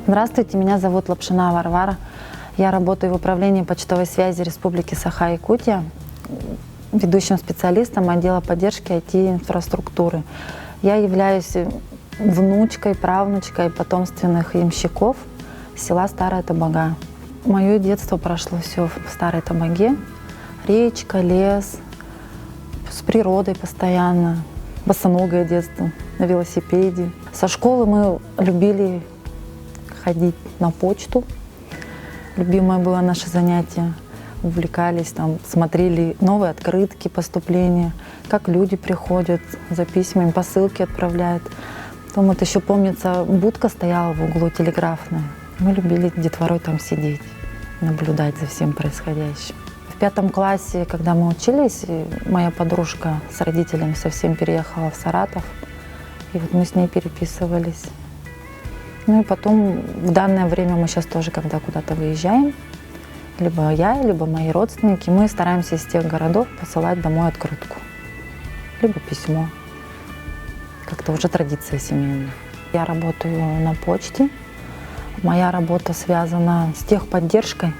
Здравствуйте, меня зовут Лапшина Варвара. Я работаю в управлении почтовой связи Республики Саха-Якутия, ведущим специалистом отдела поддержки IT-инфраструктуры. Я являюсь внучкой, правнучкой потомственных ямщиков села Старая Табага. Мое детство прошло все в Старой Табаге. Речка, лес, с природой постоянно. Босоногое детство на велосипеде. Со школы мы любили ходить на почту. Любимое было наше занятие. Увлекались, там, смотрели новые открытки, поступления, как люди приходят за письмами, посылки отправляют. Потом вот еще помнится, будка стояла в углу телеграфная. Мы любили детворой там сидеть, наблюдать за всем происходящим. В 5 классе, когда мы учились, моя подружка с родителями совсем переехала в Саратов. И вот мы с ней переписывались. Ну и потом, в данное время мы сейчас тоже, когда куда-то выезжаем, либо я, либо мои родственники, мы стараемся из тех городов посылать домой открытку, либо письмо. Как-то уже традиция семейная. Я работаю на почте. Моя работа связана с техподдержкой.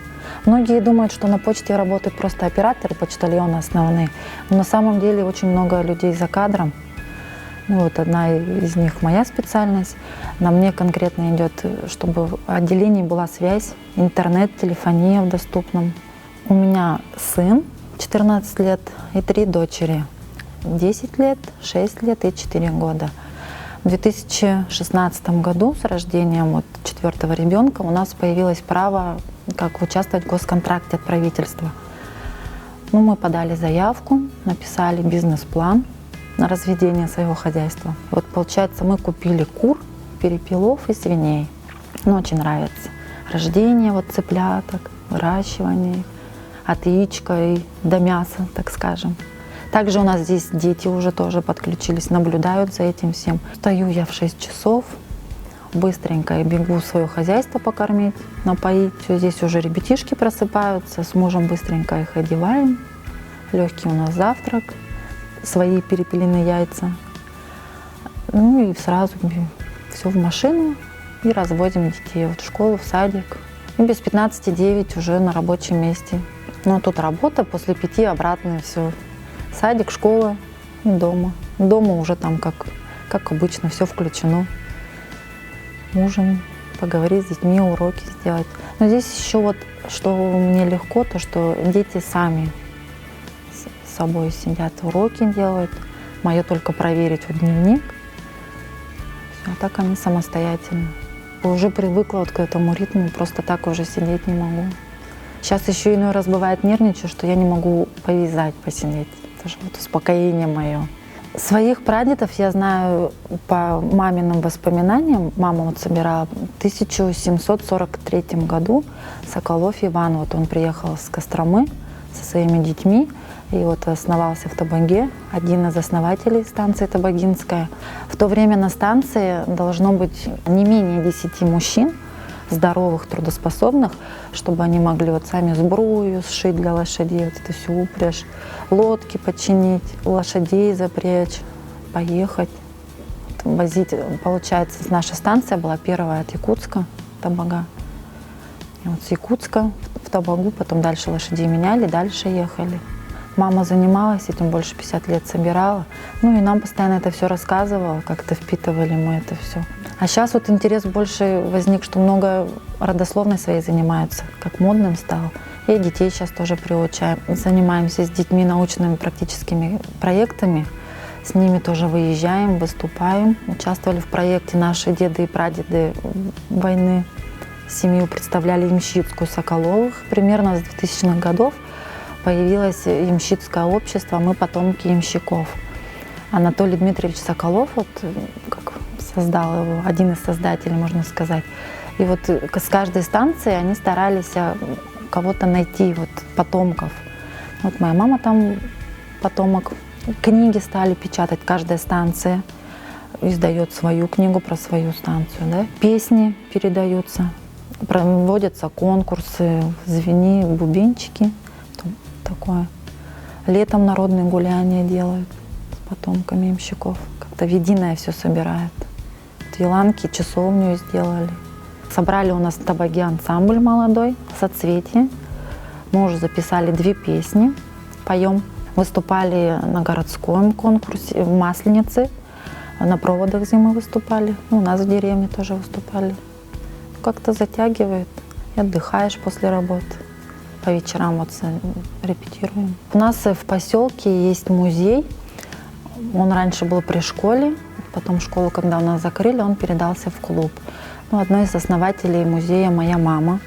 Многие думают, что на почте работают просто операторы, почтальоны основные. Но на самом деле очень много людей за кадром. Ну, вот одна из них моя специальность. На мне конкретно идет, чтобы в отделении была связь, интернет, телефония в доступном. У меня сын 14 лет и 3 дочери. 10 лет, 6 лет и 4 года. В 2016 году с рождением вот 4-го ребенка у нас появилось право как участвовать в госконтракте от правительства. Ну, мы подали заявку, написали бизнес-план на разведение своего хозяйства. Вот получается, мы купили кур, перепелов и свиней. Ну, очень нравится. Рождение вот цыпляток, выращивание, от яичка и до мяса, так скажем. Также у нас здесь дети уже тоже подключились, наблюдают за этим всем. Встаю я в 6 часов, быстренько бегу свое хозяйство покормить, напоить. Все, здесь уже ребятишки просыпаются, с мужем быстренько их одеваем. Легкий у нас завтрак, свои перепелиные яйца. Ну и сразу все в машину и развозим детей в школу, в садик. И без 15-9 уже на рабочем месте. Ну тут работа, после 5 обратно все. Садик, школа и дома. Дома уже там как обычно все включено. Ужин, поговорить с детьми, уроки сделать. Но здесь еще вот, что мне легко, то что дети сами с собой сидят, уроки делают. Мое только проверить вот дневник. Все, а так они самостоятельно. Уже привыкла вот к этому ритму, просто так уже сидеть не могу. Сейчас еще иной раз бывает нервничаю, что я не могу повязать, посидеть. Это же вот успокоение мое. Своих прадедов я знаю по маминым воспоминаниям. Мама вот собирала в 1743 году Соколов Иван. Вот он приехал с Костромы со своими детьми и вот основался в Табаге, один из основателей станции Табагинская. В то время на станции должно быть не менее 10 мужчин, здоровых, трудоспособных, чтобы они могли вот сами сбрую сшить для лошадей, вот это всю упряжь, лодки починить, лошадей запрячь, поехать, возить. Получается, наша станция была первая от Якутска, Табага. И вот с Якутска в Табагу, потом дальше лошадей меняли, дальше ехали. Мама занималась этим, больше 50 лет собирала. Ну и нам постоянно это все рассказывала, как-то впитывали мы это все. А сейчас вот интерес больше возник, что много родословной своей занимаются, как модным стало. И детей сейчас тоже приучаем. Занимаемся с детьми научными практическими проектами. С ними тоже выезжаем, выступаем. Участвовали в проекте наши деды и прадеды войны. Семью представляли ямщицкую Соколовых. Примерно с 2000-х годов появилось ямщицкое общество, мы потомки ямщиков. Анатолий Дмитриевич Соколов вот, как создал его, один из создателей, можно сказать. И вот с каждой станции они старались кого-то найти, вот, потомков. Вот моя мама там потомок. Книги стали печатать, каждая станция издает свою книгу про свою станцию. Да? Песни передаются, проводятся конкурсы, звени, бубенчики. Такое. Летом народные гуляния делают с потомками ямщиков. Как-то в единое все собирают. Вот еланки, часовню сделали. Собрали у нас в Табаге ансамбль молодой, «Соцветие». Мы уже записали 2 песни, поем. Выступали на городском конкурсе, в Масленице, на проводах зимы выступали. У нас в деревне тоже выступали. Как-то затягивает, и отдыхаешь после работы. По вечерам вот репетируем. У нас в поселке есть музей. Он раньше был при школе, потом школу, когда у нас закрыли, он передался в клуб. Ну, одной из основателей музея моя мама.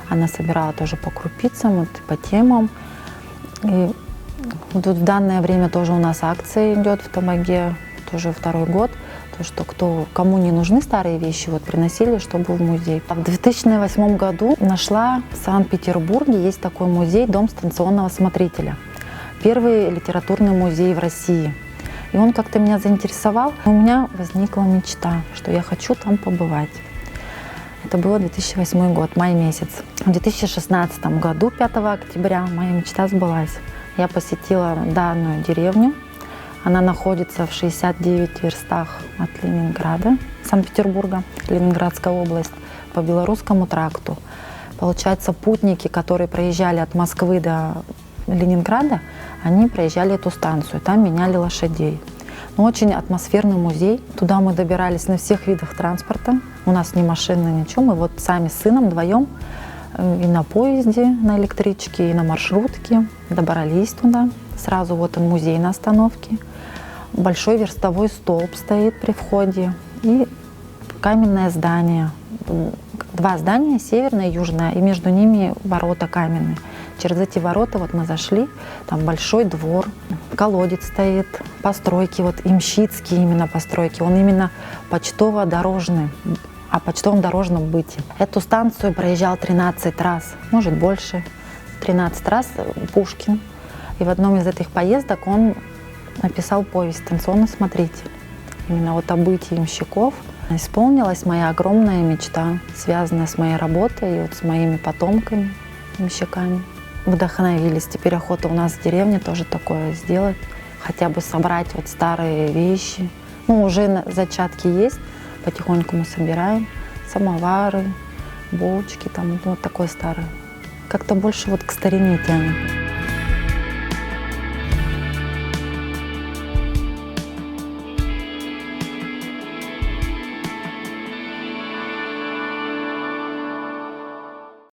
Она собирала тоже по крупицам, вот, по темам. И вот в данное время тоже у нас акция идет в Табаге, тоже 2-й год. То, что кому не нужны старые вещи, вот приносили, чтобы в музей. В 2008 году нашла в Санкт-Петербурге, есть такой музей, Дом станционного смотрителя. Первый литературный музей в России. И он как-то меня заинтересовал. У меня возникла мечта, что я хочу там побывать. Это было 2008 год, май месяц. В 2016 году, 5 октября, моя мечта сбылась. Я посетила данную деревню. Она находится в 69 верстах от Ленинграда, Санкт-Петербурга, Ленинградская область, по Белорусскому тракту. Получается, путники, которые проезжали от Москвы до Ленинграда, они проезжали эту станцию, там меняли лошадей. Но очень атмосферный музей. Туда мы добирались на всех видах транспорта. У нас ни машины, ничего. Мы вот сами с сыном вдвоем и на поезде, на электричке, и на маршрутке добрались туда. Сразу вот он музей на остановке. Большой верстовой столб стоит при входе и каменное здание. 2 здания, северное и южное, и между ними ворота каменные. Через эти ворота вот мы зашли, там большой двор, колодец стоит, постройки, вот имщицкие именно постройки, он именно почтово-дорожный, о почтовом дорожном быте. Эту станцию проезжал 13 раз, может больше, 13 раз Пушкин. И в одном из этих поездок он написал повесть «Станционный смотритель». Именно вот о быте ямщиков. Исполнилась моя огромная мечта, связанная с моей работой и вот с моими потомками, ямщиками. Вдохновились. Теперь охота у нас в деревне тоже такое сделать. Хотя бы собрать вот старые вещи. Ну, уже зачатки есть. Потихоньку мы собираем. Самовары, булочки, там вот такое старое. Как-то больше вот к старине тянет.